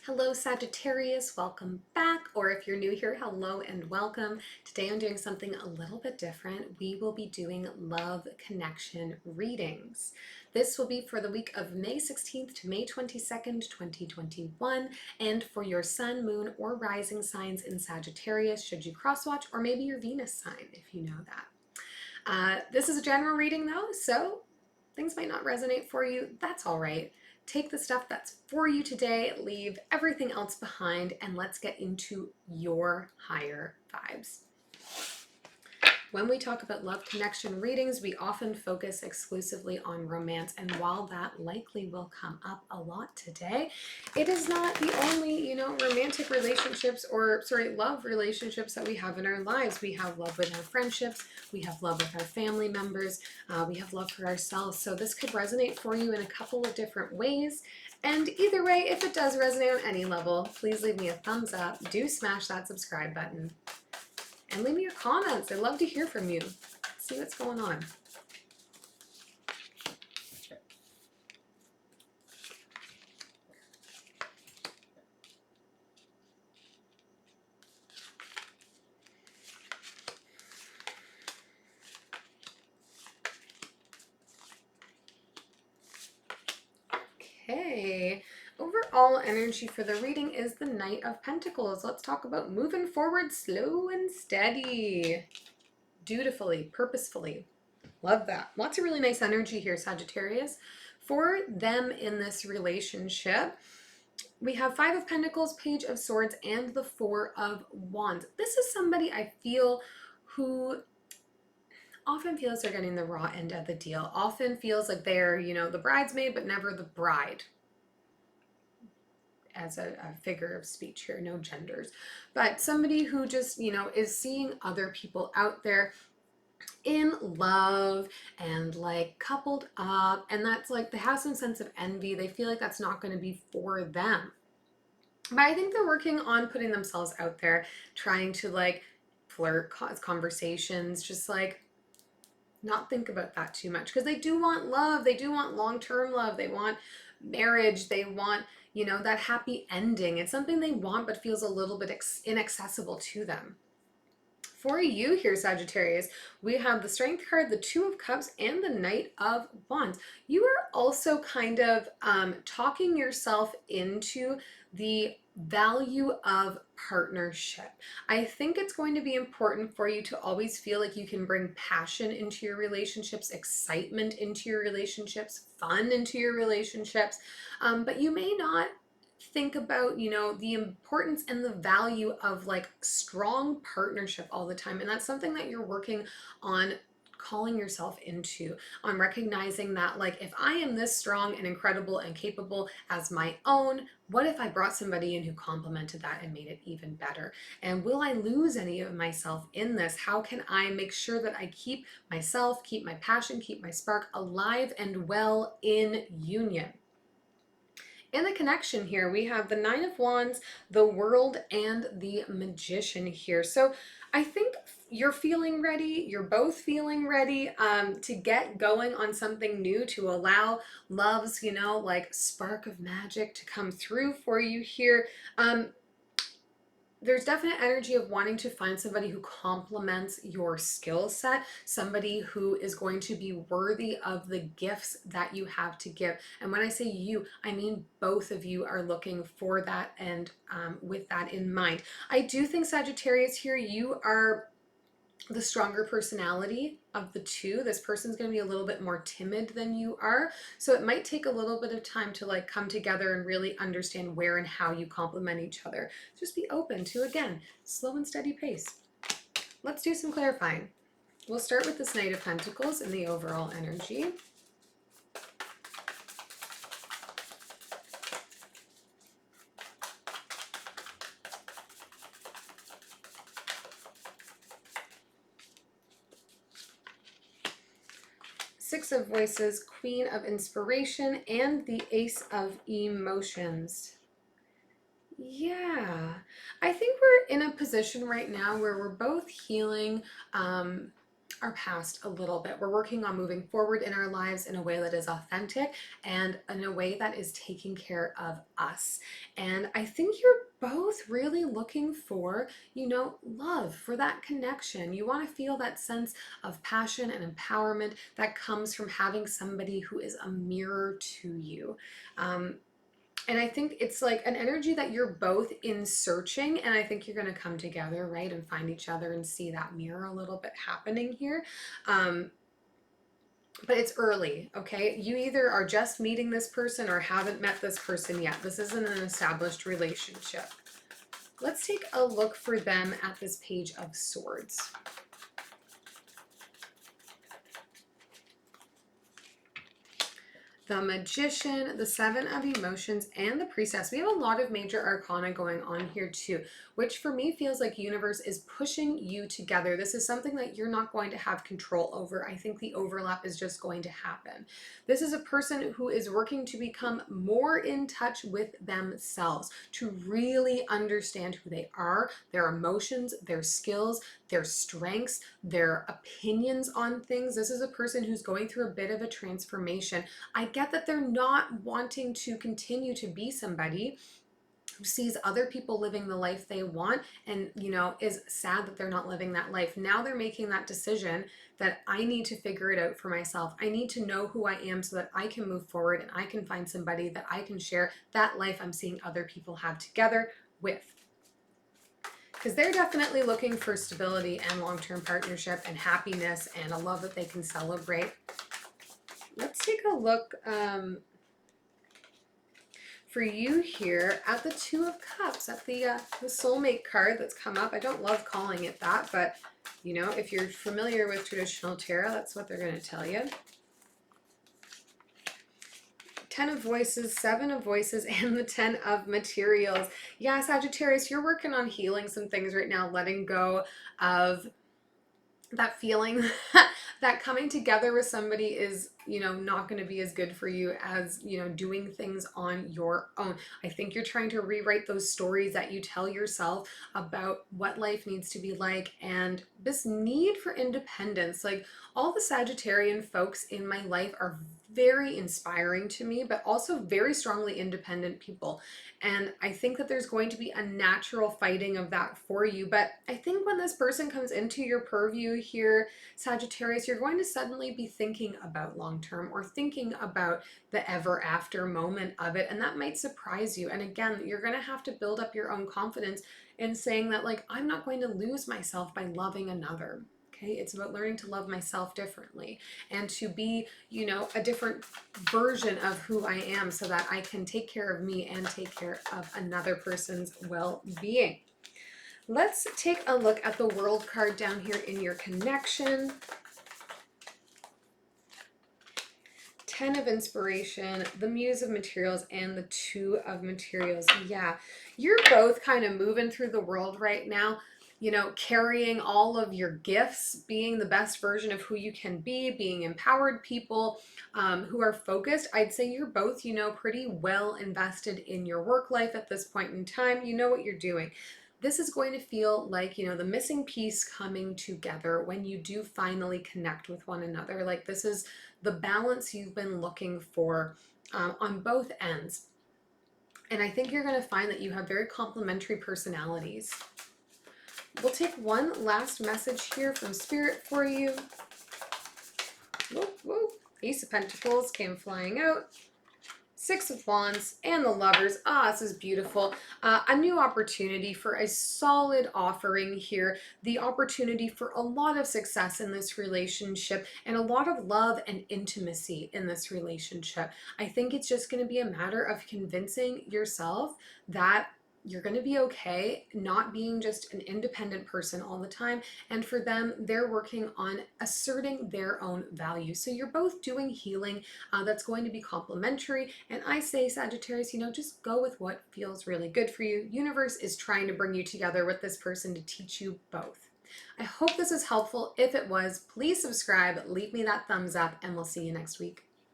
Hello Sagittarius, welcome back, or if you're new here, hello and welcome. Today I'm doing something a little bit different. We will be doing love connection readings. This will be for the week of May 16th to May 22nd, 2021, and for your sun, moon, or rising signs in Sagittarius, should you cross watch, or maybe your Venus sign, if you know that. This is a general reading though, so things might not resonate for you. That's all right. Take the stuff that's for you today, leave everything else behind, and let's get into your higher vibes. When we talk about love connection readings, we often focus exclusively on romance, and while that likely will come up a lot today, it is not the only, romantic relationships or, love relationships that we have in our lives. We have love with our friendships, we have love with our family members, we have love for ourselves. So this could resonate for you in a couple of different ways. And either way, if it does resonate on any level, please leave me a thumbs up. Do smash that subscribe button. And leave me your comments. I'd love to hear from you. See what's going on. Okay. Overall energy for the reading is the Knight of Pentacles. Let's talk about moving forward slow and steady. Dutifully, purposefully. Love that. Lots of really nice energy here, Sagittarius. For them in this relationship, we have Five of Pentacles, Page of Swords, and the Four of Wands. This is somebody I feel who often feels they're getting the raw end of the deal. Often feels like they're, the bridesmaid, but never the bride. As a figure of speech here, no genders. But somebody who just, is seeing other people out there in love and like coupled up, and that's like they have some sense of envy. They feel like that's not going to be for them, but I think they're working on putting themselves out there, trying to like flirt, cause conversations, just like not think about that too much, because they do want love, they do want long-term love, they want marriage, they want, that happy ending. It's something they want but feels a little bit inaccessible to them. For you here, Sagittarius, we have the Strength card, the Two of Cups, and the Knight of Wands. You are also kind of talking yourself into the value of partnership. I think it's going to be important for you to always feel like you can bring passion into your relationships, excitement into your relationships, fun into your relationships, but you may not think about, the importance and the value of like strong partnership all the time. And that's something that you're working on calling yourself into, on recognizing that like, if I am this strong and incredible and capable as my own, what if I brought somebody in who complemented that and made it even better? And will I lose any of myself in this? How can I make sure that I keep myself, keep my passion, keep my spark alive and well in union? In the connection here, we have the Nine of Wands, the World, and the Magician here. So I think you're feeling ready. You're both feeling ready to get going on something new, to allow love's, like spark of magic to come through for you here. There's definite energy of wanting to find somebody who complements your skill set, somebody who is going to be worthy of the gifts that you have to give. And when I say you, I mean both of you are looking for that, and with that in mind. I do think, Sagittarius, here you are the stronger personality of the two. This person's going to be a little bit more timid than you are, so it might take a little bit of time to like come together and really understand where and how you complement each other. Just be open to, again, slow and steady pace. Let's do some clarifying. We'll start with this Knight of Pentacles and the overall energy. Six of Voices, Queen of Inspiration, and the Ace of Emotions. Yeah, I think we're in a position right now where we're both healing our past a little bit. We're working on moving forward in our lives in a way that is authentic and in a way that is taking care of us. And I think you're both really looking for, love, for that connection. You want to feel that sense of passion and empowerment that comes from having somebody who is a mirror to you. And I think it's like an energy that you're both in searching, and I think you're going to come together, right, and find each other and see that mirror a little bit happening here. But it's early, okay? You either are just meeting this person or haven't met this person yet. This isn't an established relationship. Let's take a look for them at this Page of Swords. The Magician, the Seven of Emotions, and the Priestess. We have a lot of major arcana going on here too, which for me feels like universe is pushing you together. This is something that you're not going to have control over. I think the overlap is just going to happen. This is a person who is working to become more in touch with themselves, to really understand who they are, their emotions, their skills, their strengths, their opinions on things. This is a person who's going through a bit of a transformation. I get that they're not wanting to continue to be somebody who sees other people living the life they want and, is sad that they're not living that life. Now they're making that decision that I need to figure it out for myself. I need to know who I am so that I can move forward and I can find somebody that I can share that life I'm seeing other people have together with. Because they're definitely looking for stability and long-term partnership and happiness and a love that they can celebrate. Let's take a look for you here at the Two of Cups, at the soulmate card that's come up. I don't love calling it that, but if you're familiar with traditional tarot, that's what they're going to tell you. Ten of Voices, Seven of Voices, and the Ten of Materials. Yeah, Sagittarius, you're working on healing some things right now, letting go of that feeling that coming together with somebody is, not going to be as good for you as, doing things on your own. I think you're trying to rewrite those stories that you tell yourself about what life needs to be like and this need for independence. Like, all the Sagittarian folks in my life are very inspiring to me, but also very strongly independent people. And I think that there's going to be a natural fighting of that for you. But I think when this person comes into your purview here, Sagittarius, you're going to suddenly be thinking about long-term or thinking about the ever after moment of it. And that might surprise you. And again, you're going to have to build up your own confidence in saying that, like, I'm not going to lose myself by loving another. Okay, it's about learning to love myself differently and to be, a different version of who I am so that I can take care of me and take care of another person's well-being. Let's take a look at the World card down here in your connection. Ten of Inspiration, the Muse of Materials, and the Two of Materials. Yeah, you're both kind of moving through the world right now, carrying all of your gifts, being the best version of who you can be, being empowered people who are focused. I'd say you're both, pretty well invested in your work life at this point in time. You know what you're doing. This is going to feel like, the missing piece coming together when you do finally connect with one another. Like, this is the balance you've been looking for on both ends. And I think you're going to find that you have very complementary personalities. We'll take one last message here from Spirit for you. Whoop, whoop. Ace of Pentacles came flying out. Six of Wands and the Lovers. This is beautiful. A new opportunity for a solid offering here. The opportunity for a lot of success in this relationship and a lot of love and intimacy in this relationship. I think it's just going to be a matter of convincing yourself that you're going to be okay not being just an independent person all the time. And for them, they're working on asserting their own value. So you're both doing healing that's going to be complementary. And I say, Sagittarius, just go with what feels really good for you. Universe is trying to bring you together with this person to teach you both. I hope this is helpful. If it was, please subscribe, leave me that thumbs up, and we'll see you next week.